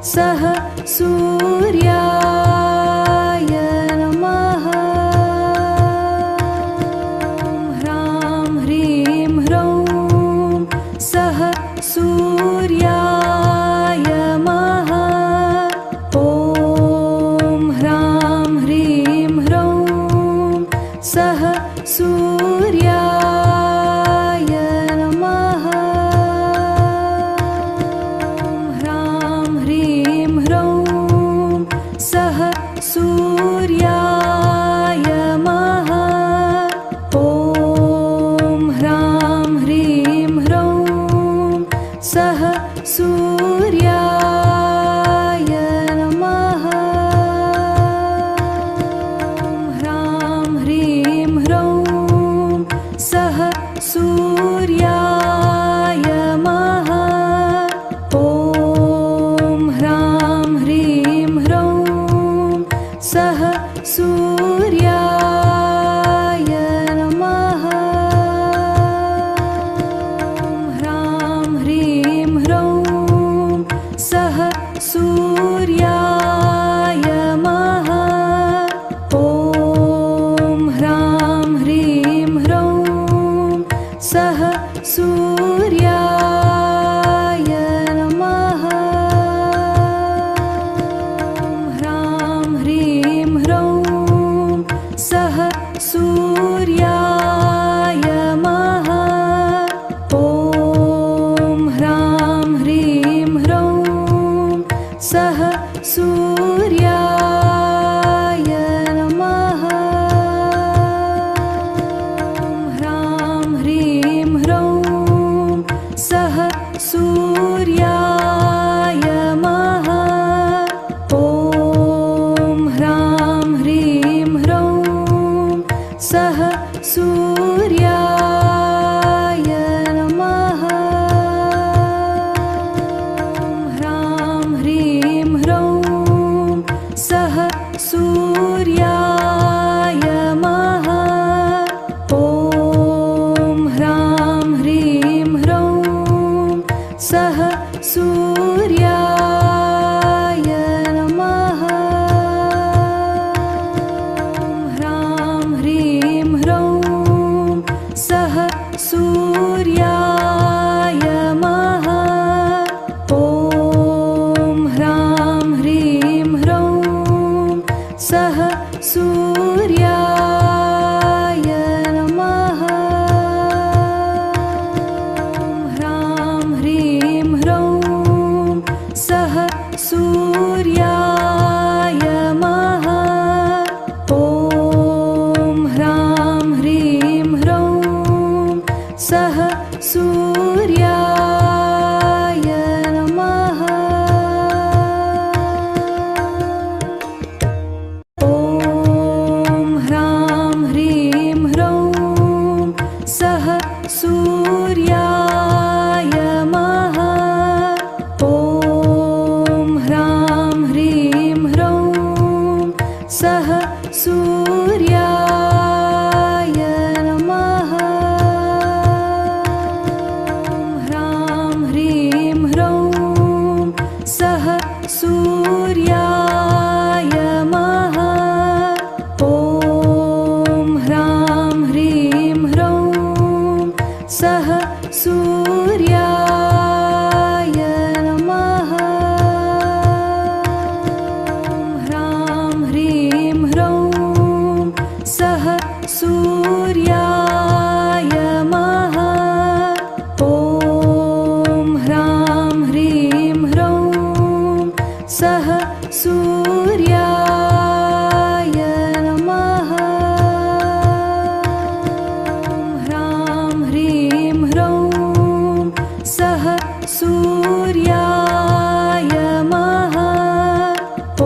सः सूर्याय नमः। ह्रां ह्रीं ह्रौं सः सूर्याय नमः। ॐ ह्रां ह्रीं ह्रौं सः सूर्याय नमः। ह्रां ह्रीं ह्रौं सः सूर्याय नमः। ॐ ह्रां ह्रीं ह्रौं सः सूर्याय नमः। ह्रां ह्रीं ह्रौं सः सूर्याय नमः। ॐ ह्रां ह्रीं ह्रौं सः सूर्याय नमः। ह्रां ह्रीं ह्रौं सः सूर्याय नमः। ॐ ह्रां ह्रीं ह्रौं सः सूर्याय नमः। ह्रां ह्रीं ह्रौं सः सूर्याय नमः। ॐ ह्रां ह्रीं ह्रौं सः सूर्याय नमः। ह्रां ह्रीं ह्रौं सः सूर्याय नमः। ॐ ह्रां ह्रीं ह्रौं सः सूर्याय नमः। ह्रां ह्रीं ह्रौं सः सूर्याय नमः। ॐ ह्रां ह्रीं ह्रौं सः सूर्याय नमः। ह्रां ह्रीं ह्रौं सः सूर्याय नमः। ॐ ह्रां ह्रीं ह्रौं सः सूर्याय नमः। ह्रां ह्रीं ह्रौं सः सूर्याय नमः। ॐ ह्रां ह्रीं ह्रौं सः सूर्याय नमः। ॐ ह्रां ह्रीं ह्रौं सः सूर्याय नमः। ॐ ह्रां ह्रीं ह्रौं सः सूर्याय नमः। ह्रां ह्रीं ह्रौं सः सूर्याय नमः। ॐ ह्रां ह्रीं ह्रौं सः सूर्याय नमः। ह्रां ह्रीं ह्रौं सः सूर्याय नमः। ॐ ह्रां ह्रीं ह्रौं सः सूर्याय नमः। ह्रां ह्रीं ह्रौं सः सूर्याय नमः।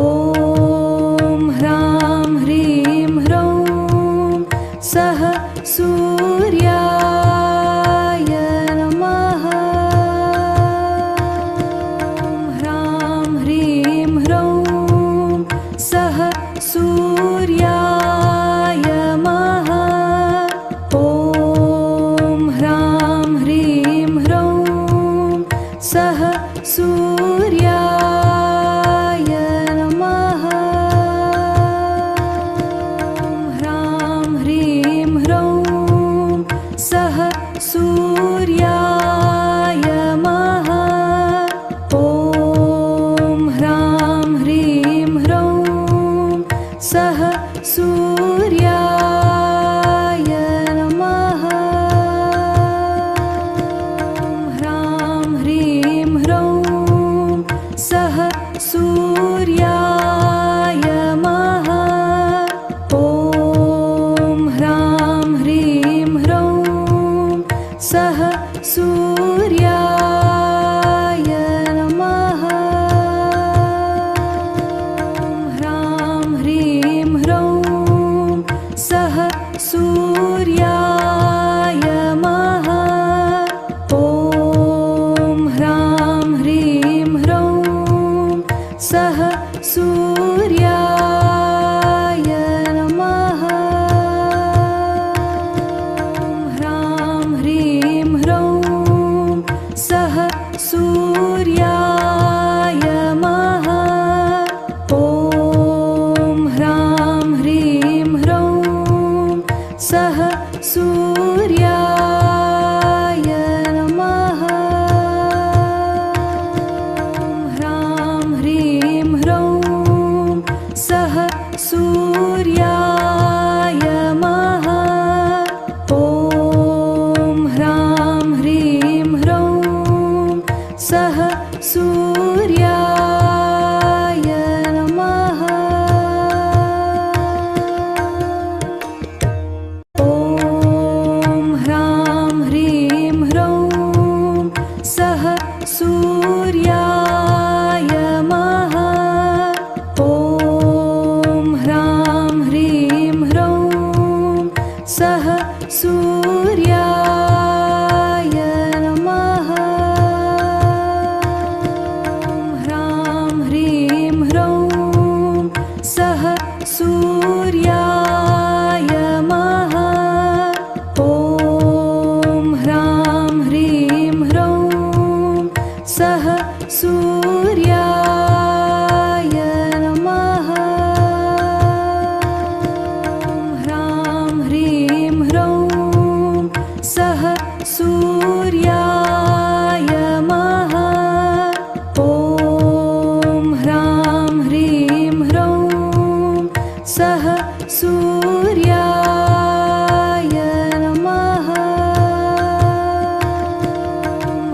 ॐ ह्रां ह्रीं ह्रौं सः सूर्याय नमः। ह्रां ह्रीं ह्रौं सः सूर्याय नमः ह्रां ह्रीं ह्रौं सः सूर्याय नमः ॐ ह्रां ह्रीं ह्रौं सः सूर्याय नमः ह्रां ह्रीं ह्रौं सः सूर्याय नमः ॐ ह्रां ह्रीं ह्रौं सः सूर्याय नमः ॐ ह्रां ह्रीं ह्रौं सः सूर्याय नमः ॐ ह्रां ह्रीं ह्रौं सः सूर्याय नमः ह्रां ह्रीं ह्रौं सः सूर्याय नमः ॐ ह्रां ह्रीं ह्रौं सः सूर्याय नमः ह्रां ह्रीं ह्रौं सः सूर्याय नमः ॐ ह्रां ह्रीं ह्रौं सः सूर्याय नमः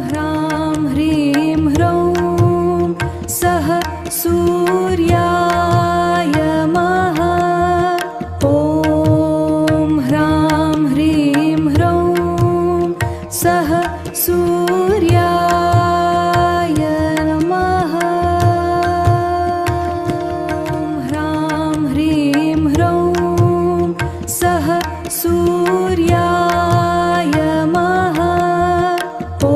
ह्रां ह्रीं ह्रौं सः सूर्याय नमः ॐ ह्रां ह्रीं ह्रौं सः सूर्याय नमः ह्रां ह्रीं ह्रौं सः सूर्याय नमः ॐ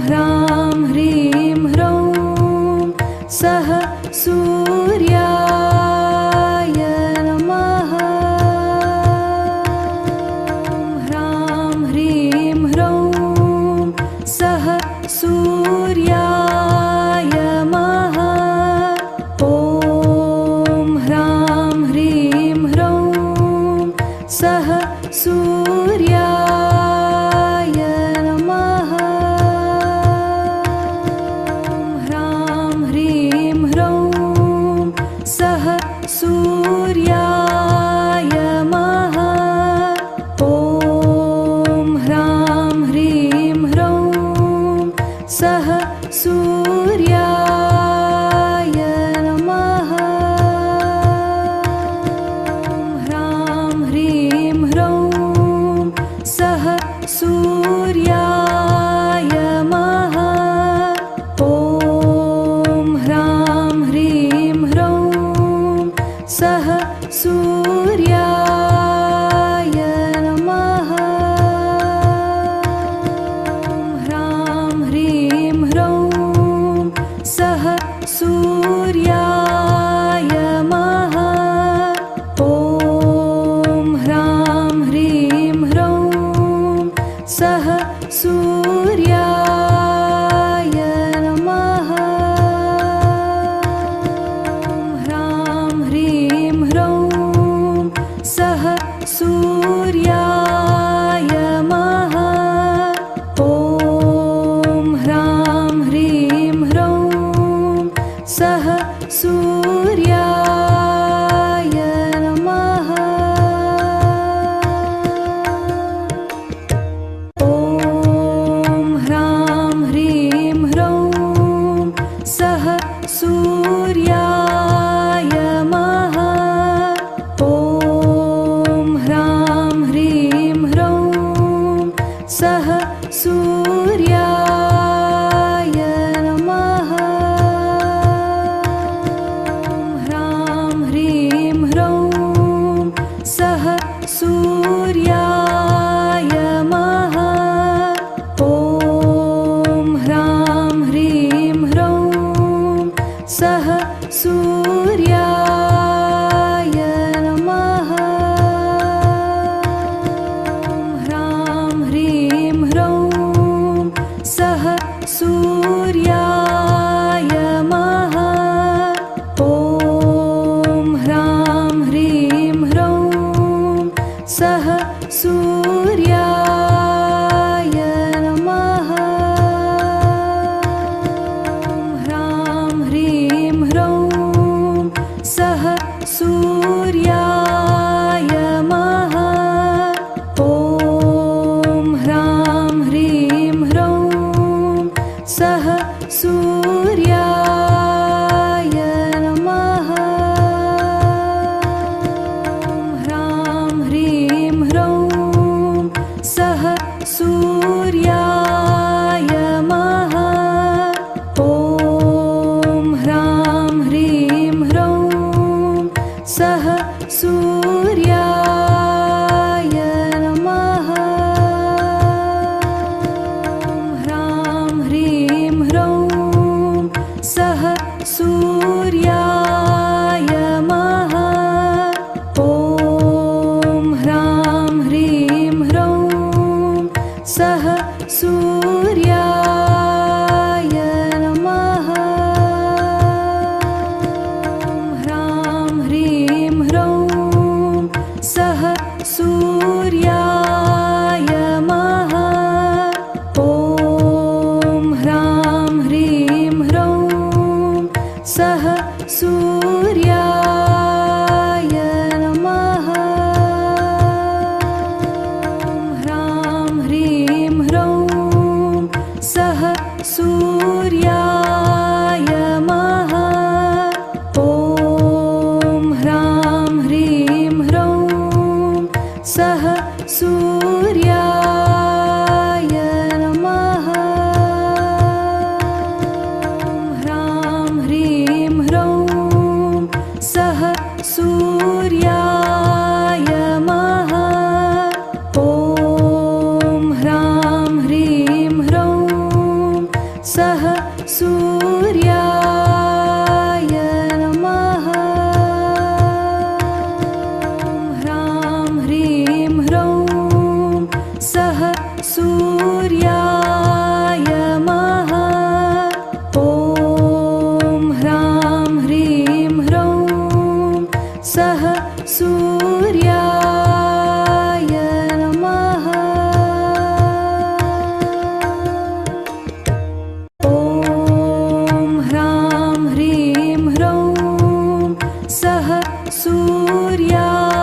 ह्रां ह्रीं ह्रौं सः सूर्याय नमः ह्रां ह्रीं ह्रौं सः सूर्याय नमः ॐ ह्रां ह्रीं ह्रौं सः सूर्याय नमः ह्रां ह्रीं ह्रौं सः सूर्याय नमः ॐ ह्रां ह्रीं ह्रौं सः सूर्याय नमः ह्रां ह्रीं ह्रौं सः सूर्याय नमः ॐ ह्रां ह्रीं ह्रौं सः सूर्याय नमः ह्रां ह्रीं ह्रौं सः सूर्याय नमः ॐ ह्रां ह्रीं ह्रौं सः सूर्याय नमः ह्रां ह्रीं ह्रौं सः सूर्याय नमः ॐ ह्रां ह्रीं ह्रौं सः सूर्याय नमः ॐ ह्रां ह्रीं ह्रौं सः सूर्याय नमः ॐ ह्रां ह्रीं ह्रौं सः सूर्याय नमः ह्रां सूर्याय नमः ह्रां ह्रीं ह्रौं सः सूर्याय नमः ॐ ह्रां ह्रीं ह्रौं सः सूर्याय नमः ह्रां ह्रीं ह्रौं सः सूर्याय नमः ॐ ह्रां ह्रीं ह्रौं सः सूर्याय नमः ह्रां ह्रीं ह्रौं सः सूर्याय नमः ॐ ह्रां ह्रीं ह्रौं सः सूर्याय नमः ह्रां ह्रीं ह्रौं सः सूर्याय नमः ॐ ह्रां ह्रीं ह्रौं सः सूर्याय नमः ह्रां ह्रीं ह्रौं सः सूर्याय नमः ॐ ह्रां ह्रीं ह्रौं सः सूर्याय नमः ह्रां ह्रीं ह्रौं सः सूर्याय नमः ॐ ह्रां ह्रीं ह्रौं सः सूर्याय नमः ह्रां ह्रीं ह्रौं सः सूर्याय नमः ॐ ह्रां ह्रीं ह्रौं सः सूर्याय नमः ह्रां ह्रीं ह्रौं सः सूर्याय नमः ॐ ह्रां ह्रीं ह्रौं सः सूर्याय नमः ॐ ह्रां ह्रीं ह्रौं सः सूर्याय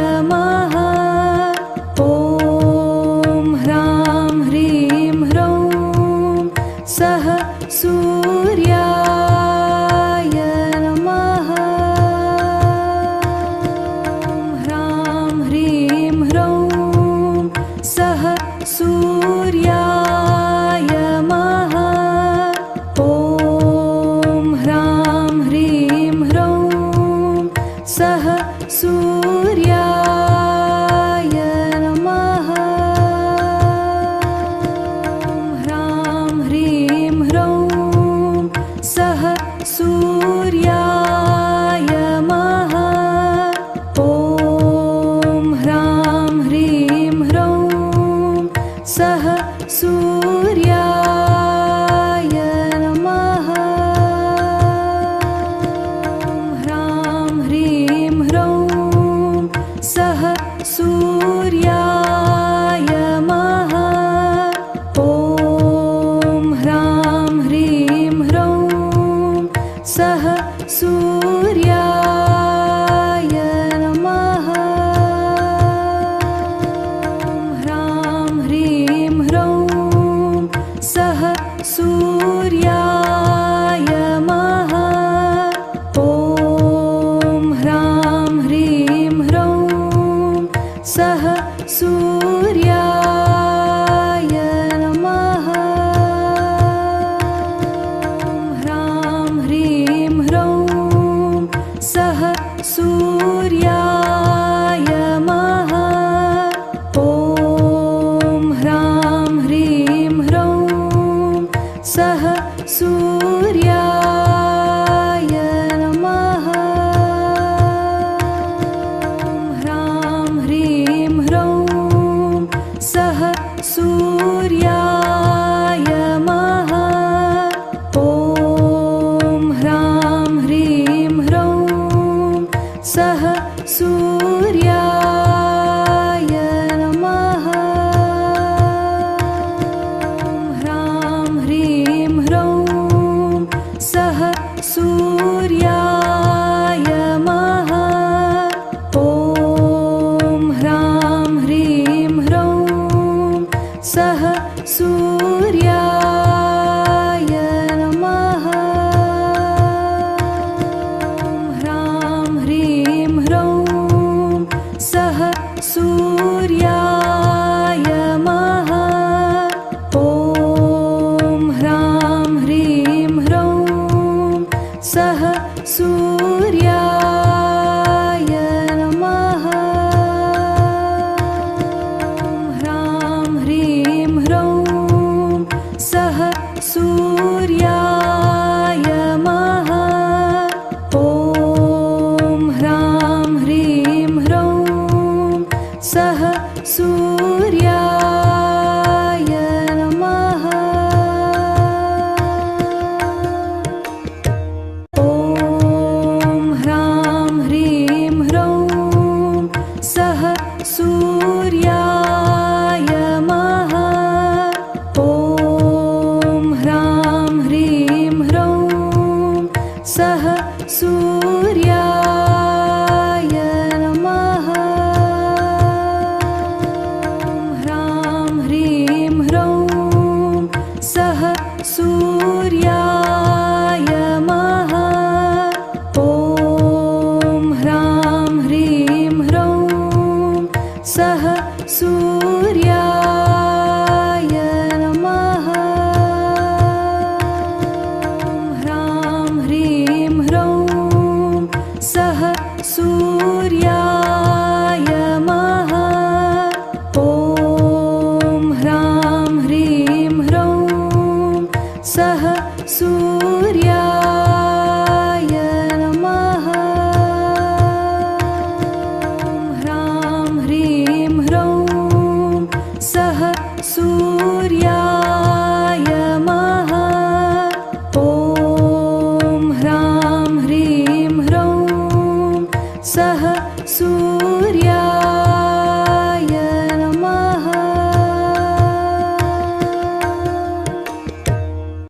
नमः ॐ ह्रां ह्रीं ह्रौं सः सूर्याय नमः ह्रां ह्रीं ह्रौं सः सूर्याय नमः ॐ ह्रां ह्रीं ह्रौं सः सूर्याय नमः ह्रां ह्रीं ह्रौं सः सूर्याय नमः ॐ ह्रां ह्रीं ह्रौं सः सूर्याय नमः ह्रां ह्रीं ह्रौं सः सूर्याय नमः ॐ ह्रां ह्रीं ह्रौं सः सूर्याय नमः ह्रां ह्रीं ह्रौं सः सूर्याय नमः ॐ ह्रां ह्रीं ह्रौं सः सूर्याय नमः ह्रां ह्रीं ह्रौं सः सूर्याय नमः ह्रां ह्रीं ह्रौं सः सूर्याय नमः ॐ ह्रां ह्रीं ह्रौं सः सूर्याय नमः ॐ ह्रां ह्रीं ह्रौं सः सूर्याय नमः ॐ ह्रां ह्रीं ह्रौं सः सूर्याय नमः ह्रां ह्रीं ह्रौं सः सूर्याय नमः ॐ ह्रां ह्रीं ह्रौं सः सूर्याय नमः ह्रां ह्रीं ह्रौं सः सूर्याय नमः ॐ ह्रां ह्रीं ह्रौं सः सूर्याय नमः ह्रां ह्रीं ह्रौं सः सूर्याय नमः ॐ ह्रां ह्रीं ह्रौं सः